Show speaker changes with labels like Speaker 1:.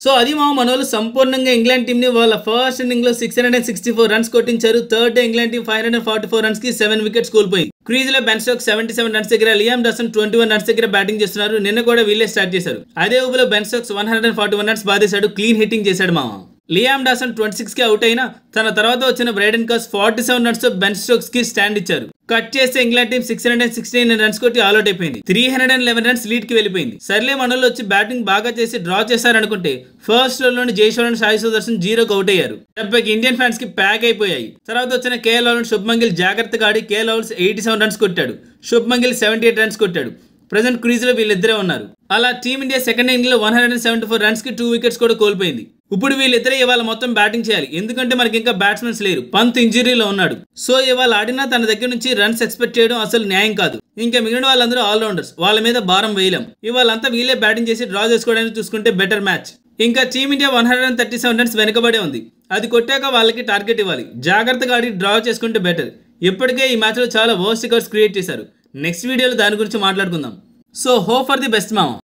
Speaker 1: So అది మనోళ్ళు సంపూర్ణంగా ఇంగ్లాండ్ టీమ్ ని వాళ్ళ ఫస్ట్ ఇన్నింగ్ లో 664 రన్స్ కొట్టించారు. Third day England team 544 runs కి 7 వికెట్స్ కోల్పోయింది. క్రీజ్ లో బెన్ స్టోక్స్ 77 రన్స్ దగ్గర, లియామ్ డసన్ 21 రన్స్ దగ్గర బ్యాటింగ్ చేస్తున్నారు. నిన్న కూడా వీళ్ళే స్టార్ట్ చేశారు. అదే ఊబిలో బెన్ స్టోక్స్ 141 రన్స్ బాధేశాడు, క్లీన్ హిట్టింగ్ చేశాడు మామ. లియామ్ డాసన్ 26 కి అవుట్ అయినా తన తర్వాత వచ్చిన బ్రైడెన్ కాస్ 47 రన్స్ తో బెన్ స్టోక్స్ కి స్టాండ్ ఇచ్చారు. కట్ చేస్తే ఇంగ్లాండ్ టీం 669 రన్స్ కొట్టి ఆల్అౌట్ అయిపోయింది. 311 రన్స్ లీడ్ కి వెళ్ళిపోయింది. సర్లే మనోళ్ళు వచ్చి బ్యాటింగ్ బాగా చేసి డ్రా చేశారనుకుంటే ఫస్ట్ ఓవర్లోని జైస్వాల్, సాయి సుదర్శన్ 0కి అవుట్ అయ్యారు. దెబ్బకి ఇండియన్ ఫ్యాన్స్ కి ప్యాక్ అయిపోయాయి. తర్వాత వచ్చిన కేఎల్ రాహుల్, శుభ్మన్ గిల్ జాగ్రత్తగా ఆడి కేఎల్ రాహుల్ 87 రన్స్ కొట్టాడు, శుభ్మన్ గిల్ 78 రన్స్ కొట్టాడు. ప్రెజెంట్ క్రీజ్ లో వీళ్ళిద్దరే ఉన్నారు. అలా టీమిండియా సెకండ్ ఇన్నింగ్ లో 174 రన్స్ కి 2 వికెట్స్ కూడా కోల్పోయింది. ఇప్పుడు వీళ్ళిద్దరే ఇవాళ మొత్తం బ్యాటింగ్ చేయాలి, ఎందుకంటే మనకి ఇంకా బ్యాట్స్మెన్స్ లేరు. పంత్ ఇంజరీలో ఉన్నాడు. సో ఇవాళ ఆడినా తన దగ్గర నుంచి రన్స్ ఎక్స్పెక్ట్ చేయడం అసలు న్యాయం కాదు. ఇంకా మిగిలిన వాళ్ళందరూ ఆల్రౌండర్స్, వాళ్ళ మీద భారం వేయలేం. ఇవాళంతా వీళ్ళే బ్యాటింగ్ చేసి డ్రా చేసుకోవడానికి చూసుకుంటే బెటర్ మ్యాచ్. ఇంకా టీమిండియా 137 రన్స్ వెనుకబడే ఉంది. అది కొట్టాక వాళ్ళకి టార్గెట్ ఇవ్వాలి. జాగ్రత్తగా ఆడి డ్రా చేసుకుంటే బెటర్. ఇప్పటికే ఈ మ్యాచ్ లో చాలా వర్స్ట్ రికార్డ్స్ క్రియేట్ చేశారు. నెక్స్ట్ వీడియోలో దాని గురించి మాట్లాడుకుందాం. So hope for the best మామ.